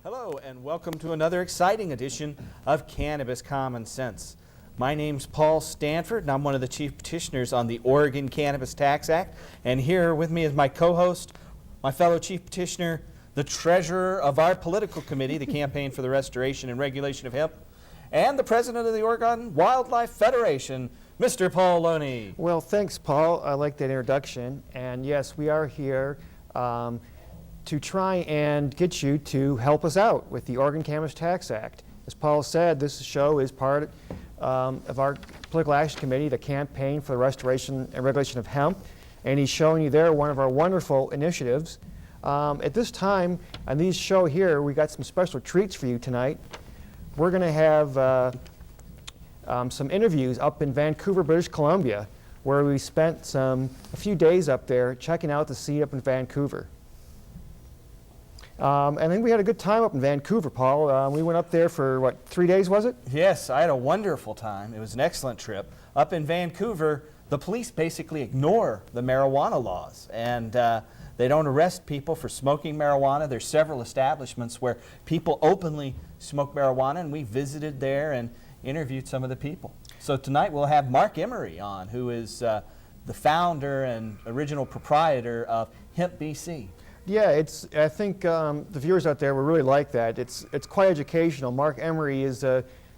Hello and welcome to another exciting edition of Cannabis Common Sense. My name's Paul Stanford and I'm one of the chief petitioners on the Oregon Cannabis Tax Act. And here with me is my co-host, my fellow chief petitioner, the treasurer of our political committee, the Campaign for the Restoration and Regulation of Hemp, and the president of the Oregon Wildlife Federation, Mr. Paul Loney. Well, thanks, Paul. I like that introduction. And yes, we are here to try and get you to help us out with the Oregon Cannabis Tax Act. As Paul said, this show is part of our political action committee, the Campaign for the Restoration and Regulation of Hemp. And he's showing you there one of our wonderful initiatives. At this time, on these show here, we got some special treats for you tonight. We're going to have some interviews up in Vancouver, British Columbia, where we spent a few days up there checking out the scene up in Vancouver. And then we had a good time up in Vancouver, Paul. We went up there for, what, 3 days, was it? Yes, I had a wonderful time. It was an excellent trip. Up in Vancouver, the police basically ignore the marijuana laws, and they don't arrest people for smoking marijuana. There's several establishments where people openly smoke marijuana, and we visited there and interviewed some of the people. So tonight we'll have Marc Emery on, who is the founder and original proprietor of Hemp BC. Yeah, I think the viewers out there will really like that. It's quite educational. Marc Emery is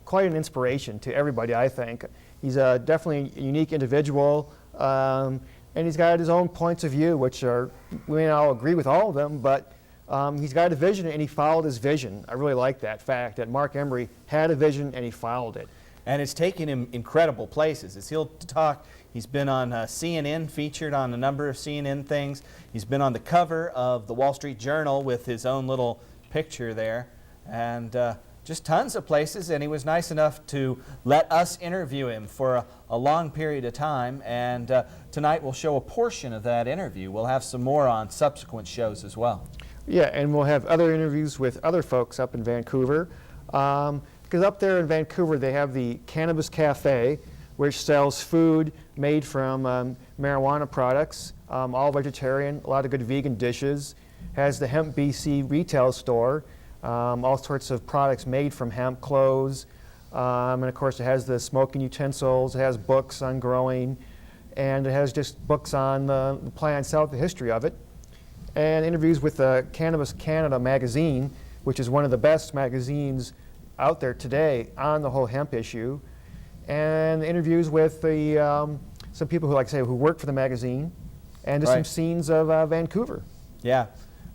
quite an inspiration to everybody, I think. He's definitely a unique individual, and he's got his own points of view, which we may not all agree with all of them, but he's got a vision and he followed his vision. I really like that fact that Marc Emery had a vision and he followed it. And it's taken him incredible places. As he'll talk, he's been on CNN, featured on a number of CNN things. He's been on the cover of the Wall Street Journal with his own little picture there. And just tons of places. And he was nice enough to let us interview him for a long period of time. And tonight we'll show a portion of that interview. We'll have some more on subsequent shows as well. Yeah, and we'll have other interviews with other folks up in Vancouver. Because up there in Vancouver, they have the Cannabis Cafe, which sells food made from marijuana products, all vegetarian, a lot of good vegan dishes. Has the Hemp BC retail store, all sorts of products made from hemp, clothes, and of course it has the smoking utensils, it has books on growing, and it has just books on the plant itself, the history of it, and interviews with Cannabis Canada magazine, which is one of the best magazines out there today on the whole hemp issue, and interviews with some people who work for the magazine, and just some scenes of Vancouver. Yeah,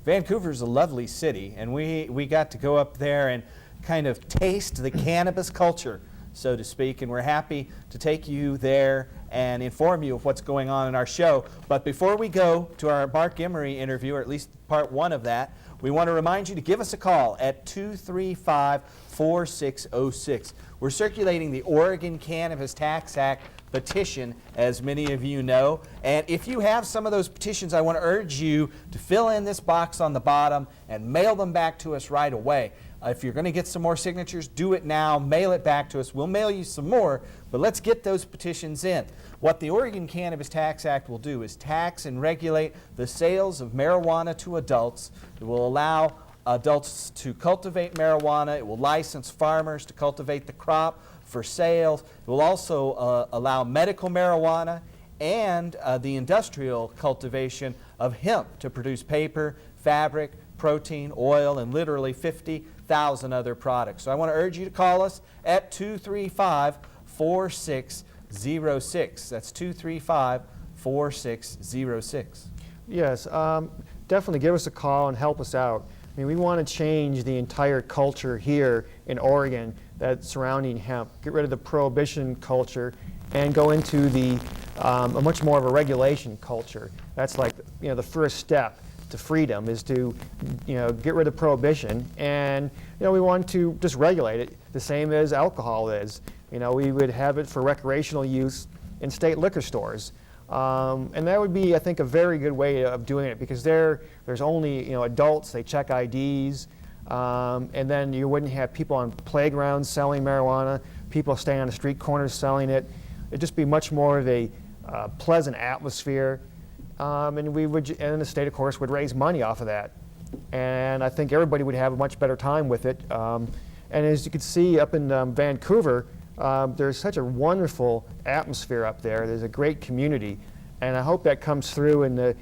Vancouver's a lovely city, and we got to go up there and kind of taste the cannabis culture, so to speak, and we're happy to take you there and inform you of what's going on in our show. But before we go to our Marc Emery interview, or at least part one of that, we want to remind you to give us a call at 235-4606. We're circulating the Oregon Cannabis Tax Act petition, as many of you know. And if you have some of those petitions, I want to urge you to fill in this box on the bottom and mail them back to us right away. If you're going to get some more signatures, do it now. Mail it back to us. We'll mail you some more, but let's get those petitions in. What the Oregon Cannabis Tax Act will do is tax and regulate the sales of marijuana to adults. It will allow adults to cultivate marijuana. It will license farmers to cultivate the crop for sales. It will also allow medical marijuana and the industrial cultivation of hemp to produce paper, fabric, protein, oil, and literally 50,000 other products. So I want to urge you to call us at 235-4606. That's 235-4606. Yes, definitely give us a call and help us out. I mean, we want to change the entire culture here in Oregon that's surrounding hemp. Get rid of the prohibition culture and go into a much more of a regulation culture. That's like, the first step to freedom is to, get rid of prohibition, and we want to just regulate it the same as alcohol is. We would have it for recreational use in state liquor stores, and that would be, I think, a very good way of doing it, because there's only adults. They check IDs, and then you wouldn't have people on playgrounds selling marijuana, people staying on the street corners selling it. It'd just be much more of a pleasant atmosphere. And the state, of course, would raise money off of that. and I think everybody would have a much better time with it. And as you can see up in Vancouver, there's such a wonderful atmosphere up there. There's a great community, and I hope that comes through in the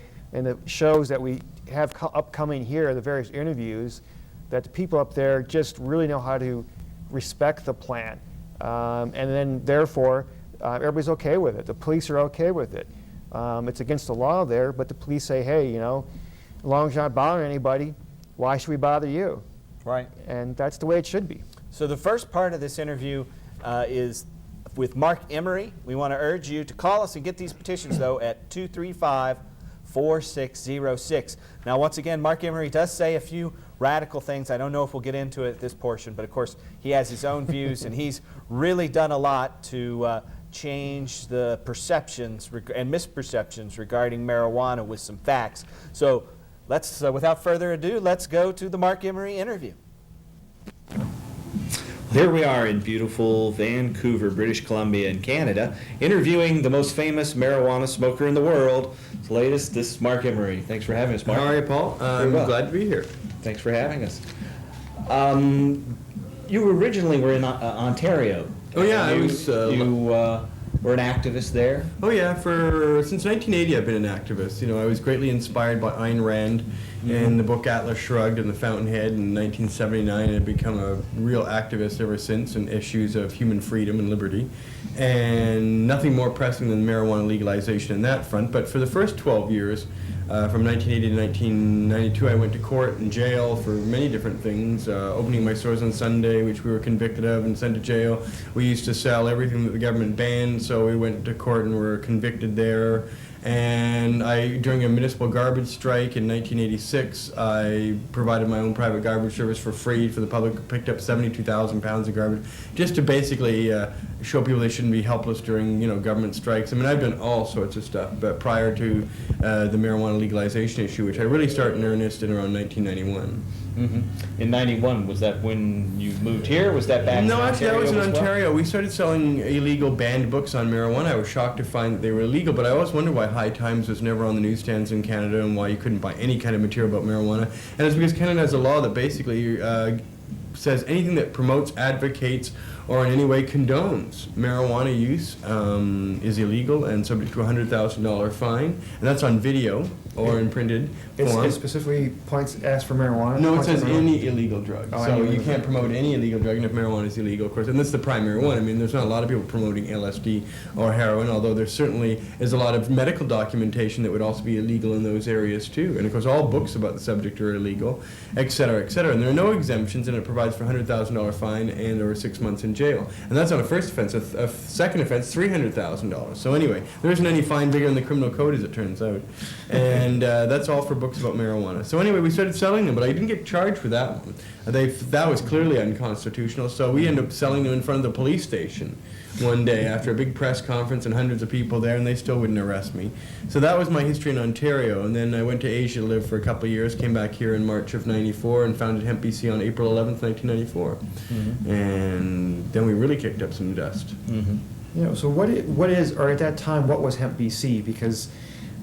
shows that we have upcoming here, the various interviews, that the people up there just really know how to respect the plant. And then therefore, everybody's okay with it. The police are okay with it. It's against the law there, but the police say, hey, you know, as long as you're not bothering anybody, why should we bother you? Right. And that's the way it should be. So the first part of this interview is with Marc Emery. We want to urge you to call us and get these petitions, though, at 235-4606. Now, once again, Marc Emery does say a few radical things. I don't know if we'll get into it at this portion, but of course, he has his own views, and he's really done a lot to change the perceptions and misperceptions regarding marijuana with some facts. So let's, without further ado, let's go to the Marc Emery interview. Here we are in beautiful Vancouver, British Columbia in Canada, interviewing the most famous marijuana smoker in the world. The latest, this is Marc Emery. Thanks for having us, Marc. How are you, Paul? I'm glad to be here. Thanks for having us. You originally were in Ontario. Oh yeah, I you, was. You were an activist there. Oh yeah, since 1980 I've been an activist. You know, I was greatly inspired by Ayn Rand and the book Atlas Shrugged and The Fountainhead in 1979, and I've become a real activist ever since in issues of human freedom and liberty. And nothing more pressing than marijuana legalization in that front. But for the first 12 years, from 1980 to 1992, I went to court and jail for many different things, opening my stores on Sunday, which we were convicted of and sent to jail. We used to sell everything that the government banned, so we went to court and were convicted there. And during a municipal garbage strike in 1986, I provided my own private garbage service for free for the public. Picked up 72,000 pounds of garbage, just to basically show people they shouldn't be helpless during, you know, government strikes. I mean, I've done all sorts of stuff, but prior to the marijuana legalization issue, which I really started in earnest in around 1991. Mm-hmm. In 91, was that when you moved here? Was that back in No, actually, Ontario that was in as well? Ontario. We started selling illegal banned books on marijuana. I was shocked to find that they were illegal, but I always wondered why High Times was never on the newsstands in Canada and why you couldn't buy any kind of material about marijuana. And it's because Canada has a law that basically says anything that promotes, advocates, or in any way condones marijuana use is illegal and subject to a $100,000 fine, and that's on video or in printed form. It specifically asks for marijuana? No, it says any illegal drug. Oh, so any you can't promote any illegal drug, and if marijuana is illegal, of course, and that's the primary one. I mean, there's not a lot of people promoting LSD or heroin, although there certainly is a lot of medical documentation that would also be illegal in those areas too. And of course, all books about the subject are illegal, et cetera, et cetera. And there are no exemptions, and it provides for a $100,000 fine and or 6 months in jail. And that's on a first offense. A second offense, $300,000. So anyway, there isn't any fine bigger than the criminal code, as it turns out. And that's all for books about marijuana. So anyway, we started selling them, but I didn't get charged for that one. That was clearly unconstitutional, so we ended up selling them in front of the police station one day after a big press conference and hundreds of people there, and they still wouldn't arrest me. So that was my history in Ontario, and then I went to Asia to live for a couple of years, came back here in March of '94 and founded Hemp BC on April 11th, 1994. Mm-hmm. And then we really kicked up some dust. Mm-hmm. You know, so what is, or at that time, what was Hemp BC? Because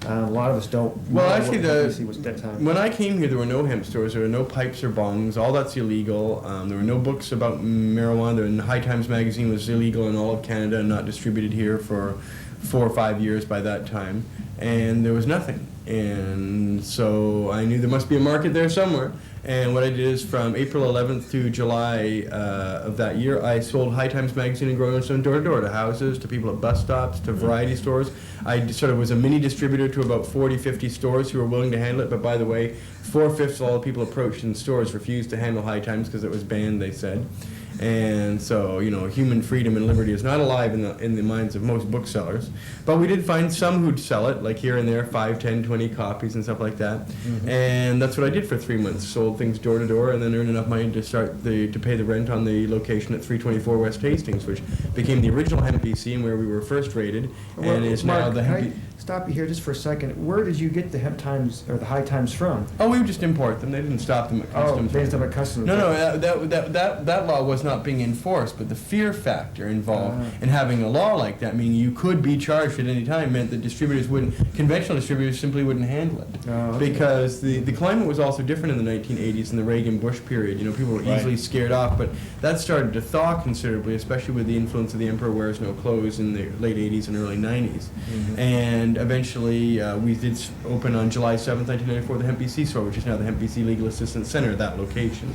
a lot of us don't Well, know actually, what Hemp BC was at that time. when I came here, there were no hemp stores. There were no pipes or bongs. All that's illegal. There were no books about marijuana. The High Times magazine was illegal in all of Canada and not distributed here for 4 or 5 years by that time. And there was nothing. And so I knew there must be a market there somewhere. And what I did is from April 11th to July of that year, I sold High Times magazine and Growing Stone door to door to houses, to people at bus stops, to variety stores. I sort of was a mini distributor to about 40, 50 stores who were willing to handle it. But by the way, 4/5 of all the people approached in stores refused to handle High Times because it was banned, they said. And so, you know, human freedom and liberty is not alive in the minds of most booksellers. But we did find some who'd sell it, like here and there, 5, 10, 20 copies and stuff like that. Mm-hmm. And that's what I did for 3 months. Sold things door to door and then earned enough money to to pay the rent on the location at 324 West Hastings, which became the original Hemp BC and where we were first rated. Well, and is Mark, now the Hemp stop you here just for a second. Where did you get the Hemp Times or the High Times from? Oh, we would just import them. They didn't stop them at customs. Oh, they didn't stop at customs. No, that law was not being enforced, but the fear factor involved in having a law like that, meaning you could be charged at any time, meant that conventional distributors simply wouldn't handle it. Because the climate was also different in the 1980s in the Reagan-Bush period. You know, people were easily scared off, but that started to thaw considerably, especially with the influence of The Emperor Wears No Clothes in the late 80s and early 90s. And eventually, we did open on July 7th, 1994, the Hemp BC store, which is now the Hemp BC Legal Assistance Center at that location.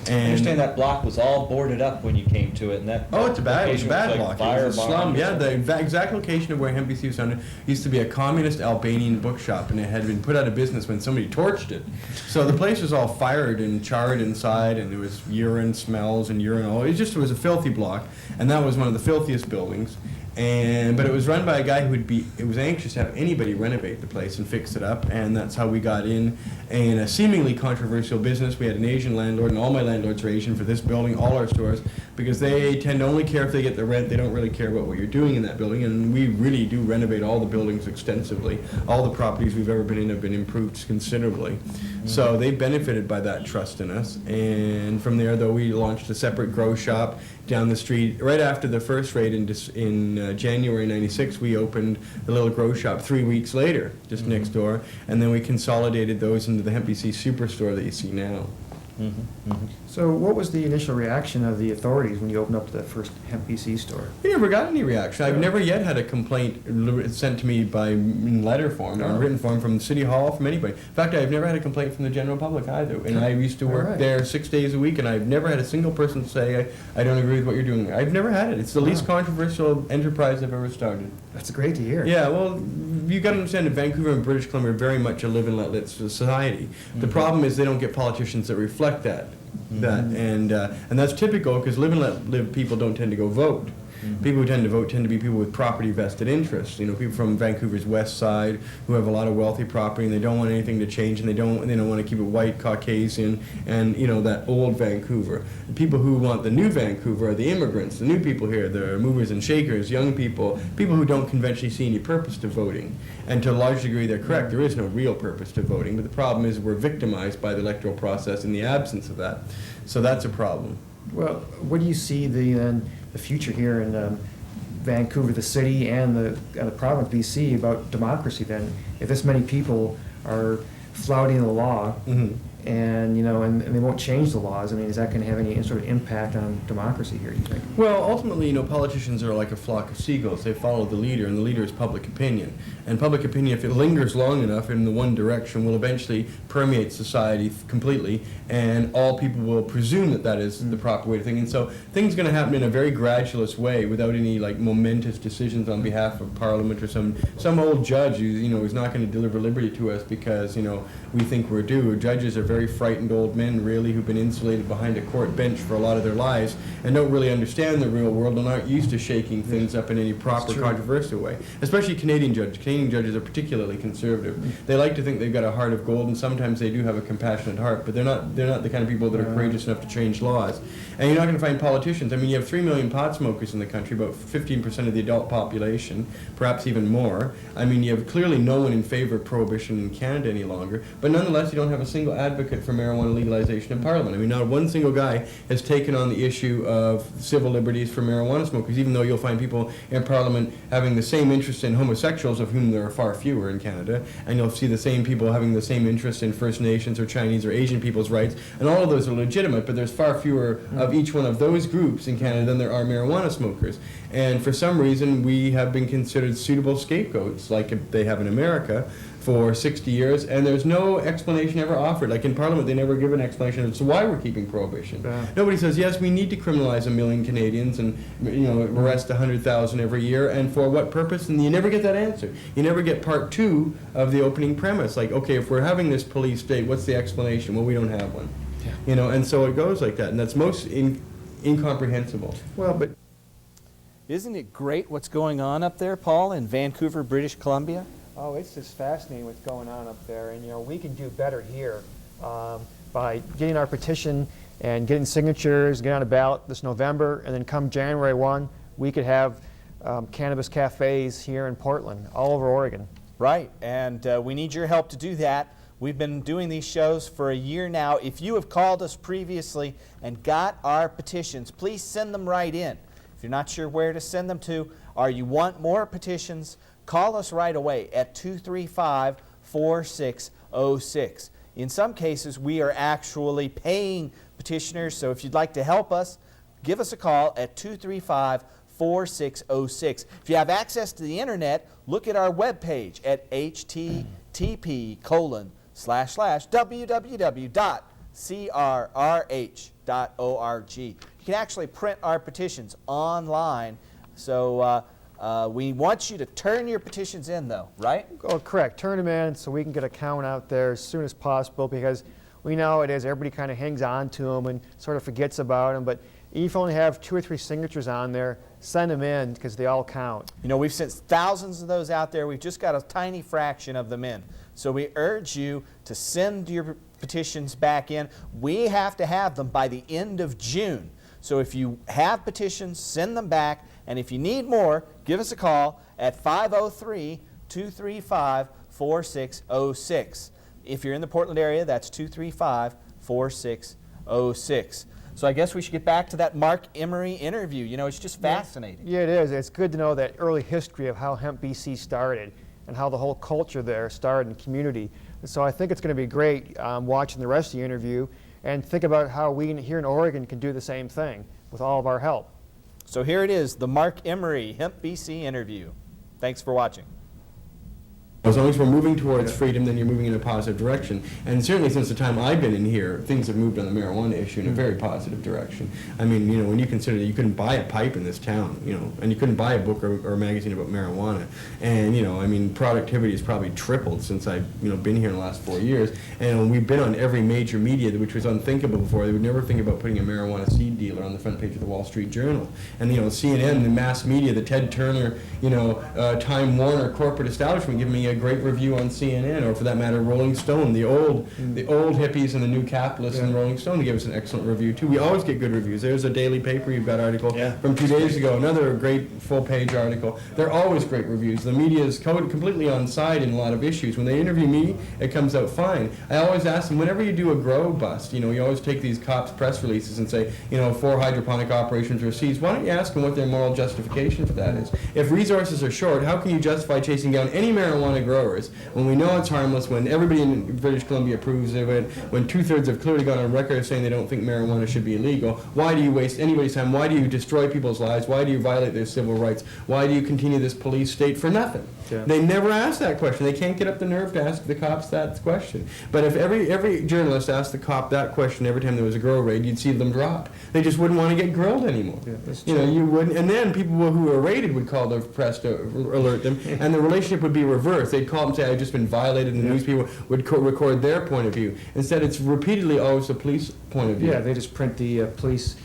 I understand that block was all boarded up when you came to it, and that Oh, it's a bad location block. was like It was a slum. firebombed. Yeah, the exact location of where Hemp BC was founded used to be a communist Albanian bookshop, and it had been put out of business when somebody torched it. So the place was all fired and charred inside, and there was urine smells and urinal. It was a filthy block, and that was one of the filthiest buildings. But it was run by a guy who was anxious to have anybody renovate the place and fix it up, and that's how we got in a seemingly controversial business. We had an Asian landlord, and all my landlords are Asian for this building, all our stores, because they tend to only care if they get the rent. They don't really care about what you're doing in that building, and we really do renovate all the buildings extensively. All the properties we've ever been in have been improved considerably. So they benefited by that trust in us, and from there, though, we launched a separate grow shop down the street. Right after the first raid in January '96, we opened the little grow shop 3 weeks later, just next door, and then we consolidated those into the Hemp BC Superstore that you see now. So what was the initial reaction of the authorities when you opened up the first Hemp BC store? We never got any reaction. I've never yet had a complaint sent to me in letter form or in written form from City Hall, from anybody. In fact, I've never had a complaint from the general public either. And I used to work there 6 days a week, and I've never had a single person say, I don't agree with what you're doing. I've never had it. It's the least controversial enterprise I've ever started. That's great to hear. Yeah, well, you got to understand that Vancouver and British Columbia are very much a live and let live society. The problem is they don't get politicians that reflect that. And that's typical, because live and let live people don't tend to go vote. People who tend to vote tend to be people with property vested interests. You know, people from Vancouver's west side who have a lot of wealthy property, and they don't want anything to change, and they don't want to keep it white, Caucasian, and that old Vancouver. The people who want the new Vancouver are the immigrants, the new people here, the movers and shakers, young people who don't conventionally see any purpose to voting. And to a large degree, they're correct. There is no real purpose to voting, but the problem is we're victimized by the electoral process in the absence of that. So that's a problem. Well, what do you see the future here in Vancouver, the city, and the province of BC about democracy then? If this many people are flouting the law, and they won't change the laws, I mean, is that going to have any sort of impact on democracy here, do you think? Well, ultimately, politicians are like a flock of seagulls. They follow the leader, and the leader is public opinion. And public opinion, if it lingers long enough in the one direction, will eventually permeate society completely, and all people will presume that is the proper way to think. And so things are going to happen in a very gradualist way, without any momentous decisions on behalf of Parliament or some old judge who is not going to deliver liberty to us because we think we're due. Judges are very frightened old men, really, who've been insulated behind a court bench for a lot of their lives and don't really understand the real world and aren't used to shaking things up in any proper, controversial way. Especially Canadian judges. Canadian judges are particularly conservative. They like to think they've got a heart of gold, and sometimes they do have a compassionate heart, but they're not the kind of people that are courageous enough to change laws. And you're not going to find politicians. I mean, you have 3 million pot smokers in the country, about 15% of the adult population, perhaps even more. I mean, you have clearly no one in favor of prohibition in Canada any longer, but nonetheless, you don't have a single advocate for marijuana legalization in Parliament. I mean, not one single guy has taken on the issue of civil liberties for marijuana smokers, even though you'll find people in Parliament having the same interest in homosexuals, of whom there are far fewer in Canada, and you'll see the same people having the same interest in First Nations or Chinese or Asian people's rights, and all of those are legitimate, but there's far fewer of each one of those groups in Canada than there are marijuana smokers. And for some reason, we have been considered suitable scapegoats, like they have in America, for 60 years, and there's no explanation ever offered. Like in Parliament, they never give an explanation as to why we're keeping prohibition. Nobody says, yes, we need to criminalize 1 million Canadians and arrest 100,000 every year, and for what purpose? And you never get that answer. You never get part 2 of the opening premise. Like, okay, if we're having this police state, what's the explanation? Well, we don't have one. And so it goes like that, and that's most incomprehensible. Well, but isn't it great what's going on up there, Paul, in Vancouver, British Columbia? oh, it's just fascinating what's going on up there, and we can do better here by getting our petition and getting signatures, get on a ballot this November, and then come January 1, we could have cannabis cafes here in Portland, all over Oregon. Right, and we need your help to do that. We've been doing these shows for a year now. If you have called us previously and got our petitions, please send them right in. If you're not sure where to send them to, or you want more petitions, call us right away at 235-4606. In some cases, we are actually paying petitioners, so if you'd like to help us, give us a call at 235-4606. If you have access to the internet, look at our webpage at http://www.crrh.org. You can actually print our petitions online, so we want you to turn your petitions in, though, right? Oh, correct. Turn them in so we can get a count out there as soon as possible, because we know it is. Everybody kind of hangs on to them and sort of forgets about them. But if you only have 2 or 3 signatures on there, send them in because they all count. You know, we've sent thousands of those out there. We've just got a tiny fraction of them in. So we urge you to send your petitions back in. We have to have them by the end of June. So if you have petitions, send them back. And if you need more, give us a call at 503-235-4606. If you're in the Portland area, that's 235-4606. So I guess we should get back to that Marc Emery interview. You know, it's just fascinating. Yeah, it is. It's good to know that early history of how Hemp BC started and how the whole culture there started in the community. And so I think it's going to be great watching the rest of the interview and think about how we here in Oregon can do the same thing with all of our help. So here it is, the Marc Emery Hemp BC interview. Thanks for watching. As long as we're moving towards freedom, then you're moving in a positive direction. And certainly since the time I've been in here, things have moved on the marijuana issue in a very positive direction. I mean, you know, when you consider that you couldn't buy a pipe in this town, you know, and you couldn't buy a book or a magazine about marijuana. And, you know, I mean, productivity has probably tripled since I've, you know, been here in the last 4 years. And we've been on every major media, which was unthinkable before. They would never think about putting a marijuana seed dealer on the front page of the Wall Street Journal. And, you know, CNN, the mass media, the Ted Turner, you know, Time Warner corporate establishment giving me a great review on CNN, or for that matter, Rolling Stone. The old hippies and the new capitalists and Rolling Stone give us an excellent review too. We always get good reviews. There's a daily paper, you've got an article from 2 days ago, another great full-page article. They're always great reviews. The media is completely on side in a lot of issues. When they interview me, it comes out fine. I always ask them, whenever you do a grow bust, you know, you always take these cops' press releases and say, you know, 4 hydroponic operations were seized. Why don't you ask them what their moral justification for that is? If resources are short, how can you justify chasing down any marijuana growers when we know it's harmless, when everybody in British Columbia approves of it, when 2/3 have clearly gone on record saying they don't think marijuana should be illegal? Why do you waste anybody's time? Why do you destroy people's lives? Why do you violate their civil rights? Why do you continue this police state for nothing? Yeah. They never ask that question. They can't get up the nerve to ask the cops that question. But if every journalist asked the cop that question every time there was a grow raid, you'd see them drop. They just wouldn't want to get grilled anymore. Yeah, that's you know, you wouldn't. And then people who were raided would call the press to alert them, and the relationship would be reversed. They'd call them and say, I've just been violated, and the news people would record their point of view. Instead, it's repeatedly always the police point of view. Yeah, they just print the police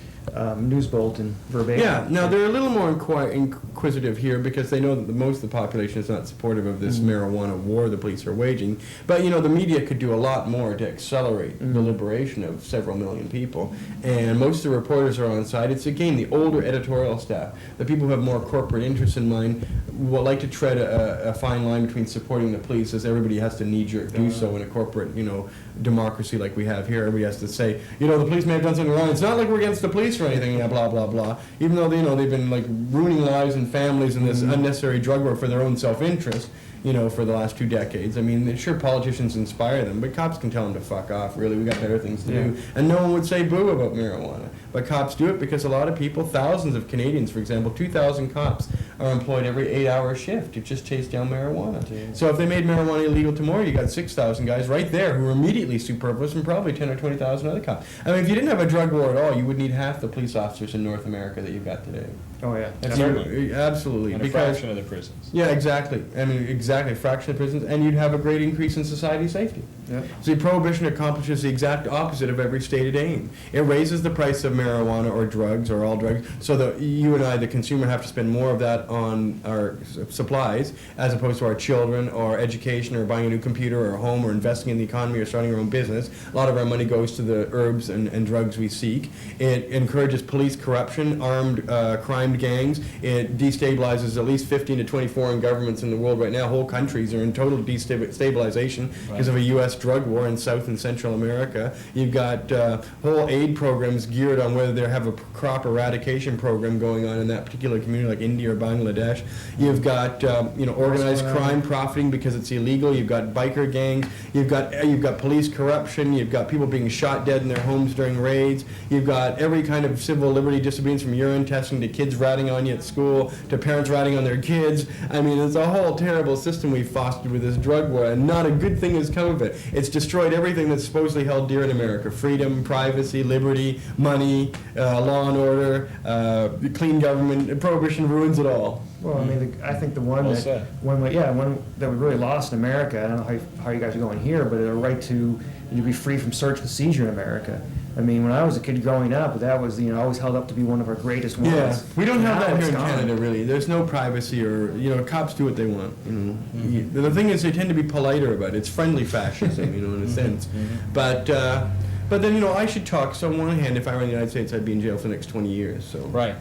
news bulletin verbatim. Yeah, now they're a little more inquisitive here because they know that most of the population is not supportive of this marijuana war the police are waging. But, you know, the media could do a lot more to accelerate the liberation of several million people. And most of the reporters are on side. It's, again, the older editorial staff. The people who have more corporate interests in mind will like to tread a fine line between supporting the police, as everybody has to knee-jerk do so in a corporate, you know, democracy like we have here. Everybody has to say, you know, the police may have done something wrong. It's not like we're against the police or anything, blah, blah, blah. Even though, you know, they've been, like, ruining lives and families in this unnecessary drug war for their own self-interest, you know, for the last 2 decades. I mean, sure, politicians inspire them, but cops can tell them to fuck off, really. We got better things to do. And no one would say boo about marijuana. But cops do it because a lot of people, thousands of Canadians, for example, 2,000 cops are employed every 8-hour shift to just chase down marijuana. So if they made marijuana illegal tomorrow, you got 6,000 guys right there who are immediately superfluous, and probably 10 or 20,000 other cops. I mean, if you didn't have a drug war at all, you would need half the police officers in North America that you've got today. Oh, yeah. Absolutely. And a because, fraction of the prisons. yeah, exactly. I mean, exactly, a fraction of prisons, and you'd have a great increase in society safety. Yeah. See, prohibition accomplishes the exact opposite of every stated aim. It raises the price of marijuana or drugs or all drugs, so that you and I, the consumer, have to spend more of that on our supplies as opposed to our children or education or buying a new computer or a home or investing in the economy or starting our own business. A lot of our money goes to the herbs and drugs we seek. It encourages police corruption, armed crime gangs. It destabilizes at least 15 to 20 foreign governments in the world right now. Whole countries are in total destabilization because of a U.S. U.S. drug war in South and Central America. You've got whole aid programs geared on whether they have a crop eradication program going on in that particular community, like India or Bangladesh. You've got organized crime profiting because it's illegal. You've got biker gangs. You've got police corruption. You've got people being shot dead in their homes during raids. You've got every kind of civil liberty disobedience, from urine testing to kids ratting on you at school to parents ratting on their kids. I mean, it's a whole terrible system we've fostered with this drug war, and not a good thing has come of it. It's destroyed everything that's supposedly held dear in America: freedom, privacy, liberty, money, law and order, clean government. Prohibition ruins it all. Well, I mean, I think the one Well that said. one that we really lost in America. I don't know how you guys are going here, but the right to be free from search and seizure in America. I mean, when I was a kid growing up, that was always held up to be one of our greatest ones. Yeah, we don't have Now that here it's in gone. Canada, really. There's no privacy, or cops do what they want. The thing is, they tend to be politer about it. It's friendly fascism, in a sense. But then, I should talk. So on one hand, if I were in the United States, I'd be in jail for the next 20 years. So Right.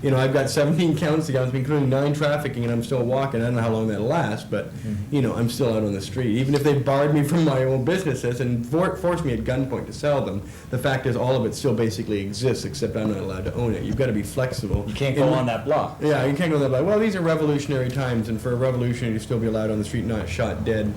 I've got 17 counts against me, including 9 trafficking, and I'm still walking. I don't know how long that'll last, but I'm still out on the street. Even if they barred me from my own businesses and forced me at gunpoint to sell them, the fact is all of it still basically exists, except I'm not allowed to own it. You've got to be flexible. You can't go on that block. Yeah, you can't go on that block. Well, these are revolutionary times, and for a revolutionary to still be allowed on the street, not shot dead,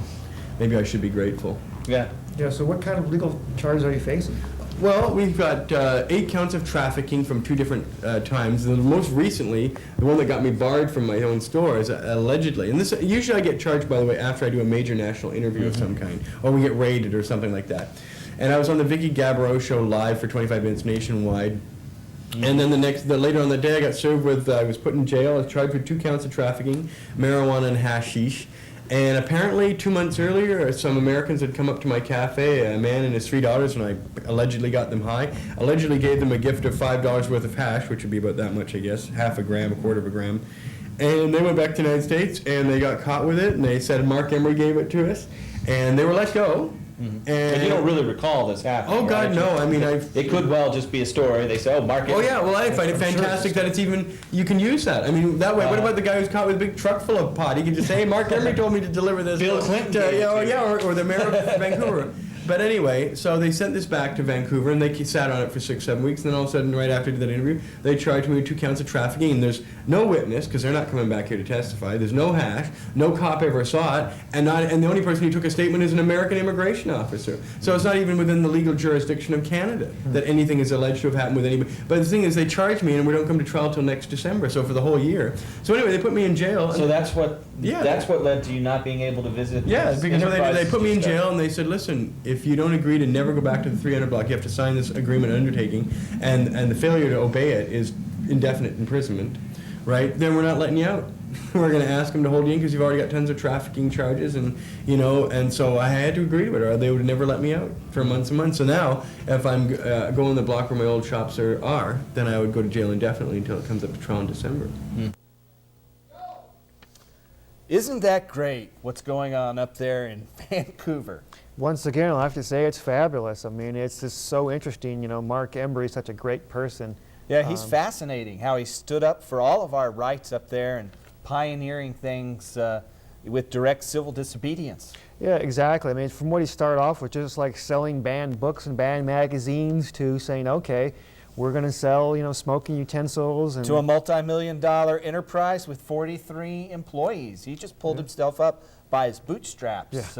maybe I should be grateful. Yeah. Yeah. So what kind of legal charges are you facing? Well, we've got 8 counts of trafficking from 2 different times. The most recently, the one that got me barred from my own store is allegedly, and this usually I get charged, by the way, after I do a major national interview of some kind, or we get raided or something like that. And I was on the Vicky Gabbro show live for 25 minutes nationwide. And then later on the day, I got served with, I was put in jail. I was charged with 2 counts of trafficking, marijuana and hashish. And apparently 2 months earlier, some Americans had come up to my cafe, a man and his 3 daughters, and I allegedly got them high. Allegedly gave them a gift of $5 worth of hash, which would be about that much, I guess, half a gram, a quarter of a gram. And they went back to the United States, and they got caught with it, and they said Marc Emery gave it to us, and they were let go. And you don't really recall this happening. Oh, God, right? no. I mean, It could well just be a story. They say, oh, Mark. Oh, yeah, well, I find it fantastic that it's even, you can use that. I mean, that way, what about the guy who's caught with a big truck full of pot? He can just say, hey, Marc Emery told me to deliver this. Bill Clinton gave it to you. Or the mayor of Vancouver. But anyway, so they sent this back to Vancouver, and they sat on it for 6-7 weeks, and then all of a sudden, right after that interview, they charged me with 2 counts of trafficking, and there's no witness, because they're not coming back here to testify. There's no hash, no cop ever saw it, and the only person who took a statement is an American immigration officer. So it's not even within the legal jurisdiction of Canada that anything is alleged to have happened with anybody. But the thing is, they charged me, and we don't come to trial till next December, so for the whole year. So anyway, they put me in jail. So that's what Yeah. that's what led to you not being able to visit. Yeah, these because they enterprises put me in you started. jail, and they said, listen, if you don't agree to never go back to the 300 block, you have to sign this agreement undertaking, and the failure to obey it is indefinite imprisonment, right? Then we're not letting you out. We're going to ask them to hold you in because you've already got tons of trafficking charges, and so I had to agree to it, or they would have never let me out for months and months. So now, if I'm going the block where my old shops are, then I would go to jail indefinitely until it comes up to trial in December. Isn't that great what's going on up there in Vancouver? Once again, I'll have to say it's fabulous. I mean, it's just so interesting. Marc Emery is such a great person. Yeah, he's fascinating how he stood up for all of our rights up there and pioneering things with direct civil disobedience. Yeah, exactly. I mean, from what he started off with, just like selling banned books and banned magazines, to saying, okay, we're going to sell, smoking utensils. And To a multi-million-dollar enterprise with 43 employees. He just pulled himself up by his bootstraps,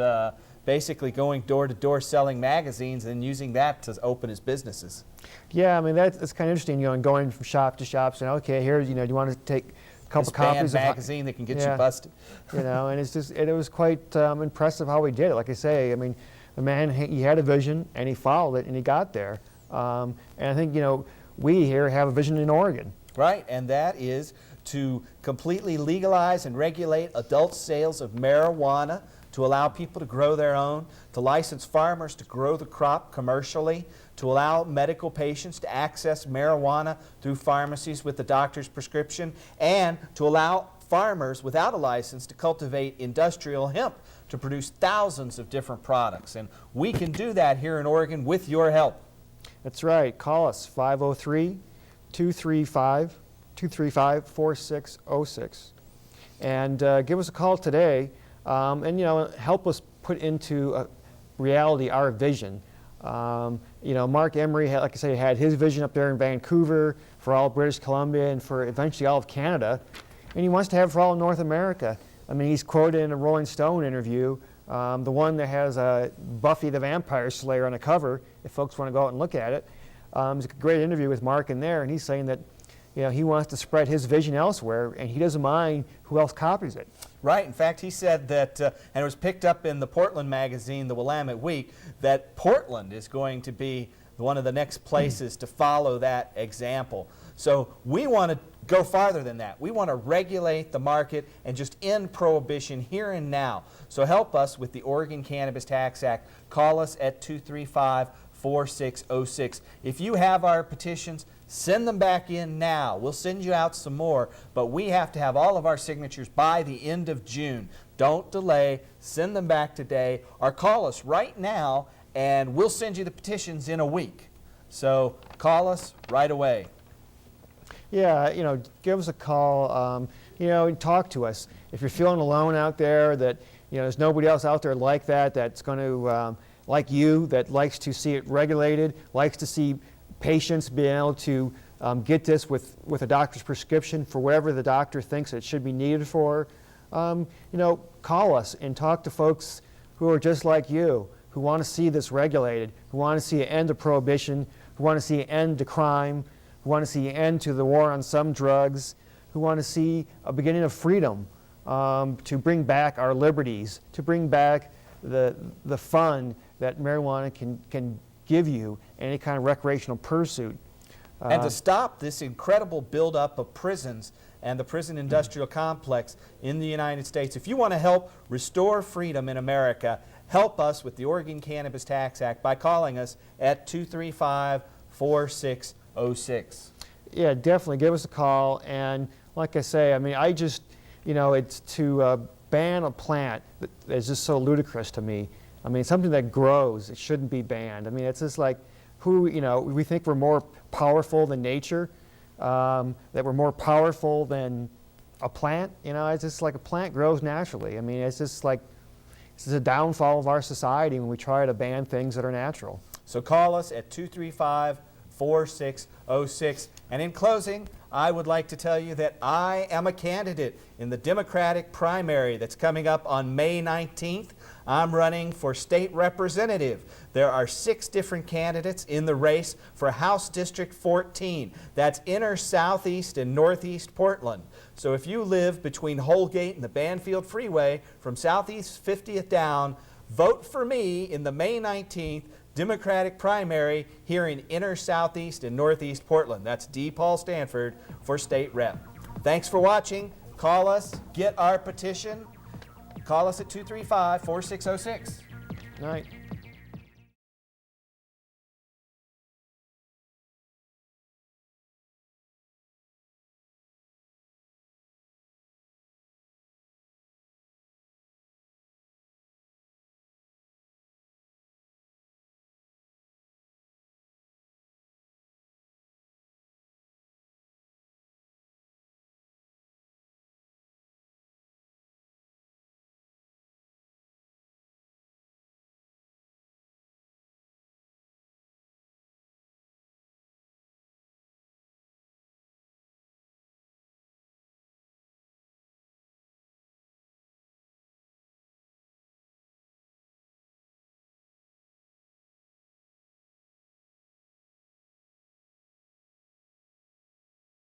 basically going door to door selling magazines and using that to open his businesses. Yeah, I mean, that's kind of interesting, going from shop to shop, saying, okay, here, do you want to take a couple This banned copies magazine that can get you Yeah. busted. and it's just, it was quite impressive how he did it. Like I say, I mean, the man, he had a vision, and he followed it, and he got there. And I think, we here have a vision in Oregon. Right, and that is to completely legalize and regulate adult sales of marijuana, to allow people to grow their own, to license farmers to grow the crop commercially, to allow medical patients to access marijuana through pharmacies with the doctor's prescription, and to allow farmers without a license to cultivate industrial hemp to produce thousands of different products. And we can do that here in Oregon with your help. That's right. Call us, 503-235-4606. And give us a call today, and help us put into reality our vision. You know, Marc Emery, like I say, had his vision up there in Vancouver for all of British Columbia and for eventually all of Canada, and he wants to have it for all of North America. I mean, he's quoted in a Rolling Stone interview, the one that has Buffy the Vampire Slayer on the cover, if folks want to go out and look at it. It's a great interview with Marc in there, and he's saying that, you know, he wants to spread his vision elsewhere, and he doesn't mind who else copies it. Right. In fact, he said that, and it was picked up in the Portland magazine, the Willamette Week, that Portland is going to be one of the next places to follow that example. So we want to go farther than that. We want to regulate the market and just end prohibition here and now. So help us with the Oregon Cannabis Tax Act. Call us at 235-4606. If you have our petitions, send them back in now. We'll send you out some more, but we have to have all of our signatures by the end of June. Don't delay. Send them back today or call us right now, and we'll send you the petitions in a week. So call us right away. Yeah, you know, give us a call, you know, and talk to us. If you're feeling alone out there, that, you know, there's nobody else out there like that, that's going to, like you, that likes to see it regulated, likes to see patients being able to get this with a doctor's prescription for whatever the doctor thinks it should be needed for, you know, call us and talk to folks who are just like you, who want to see this regulated, who want to see an end to prohibition, who want to see an end to crime, who want to see an end to the war on some drugs, who want to see a beginning of freedom, to bring back our liberties, to bring back the fun that marijuana can give you in any kind of recreational pursuit. And to stop this incredible buildup of prisons and the prison industrial complex in the United States. If you want to help restore freedom in America, help us with the Oregon Cannabis Tax Act by calling us at 235-4606. Yeah, definitely give us a call. And like I say, I mean, I just, you know, it's to ban a plant that is just so ludicrous to me. I mean, something that grows, it shouldn't be banned. I mean, it's just like, who, you know, we think we're more powerful than nature, that we're more powerful than a plant. You know, it's just like a plant grows naturally. I mean, it's just like, this is a downfall of our society when we try to ban things that are natural. So call us at 235-4606. And in closing, I would like to tell you that I am a candidate in the Democratic primary that's coming up on May 19th. I'm running for state representative. There are 6 different candidates in the race for House District 14. That's inner southeast and northeast Portland. So if you live between Holgate and the Banfield Freeway from Southeast 50th down, vote for me in the May 19th Democratic primary here in inner southeast and northeast Portland. That's D. Paul Stanford for state rep. Thanks for watching. Call us, get our petition. Call us at 235-4606. All right.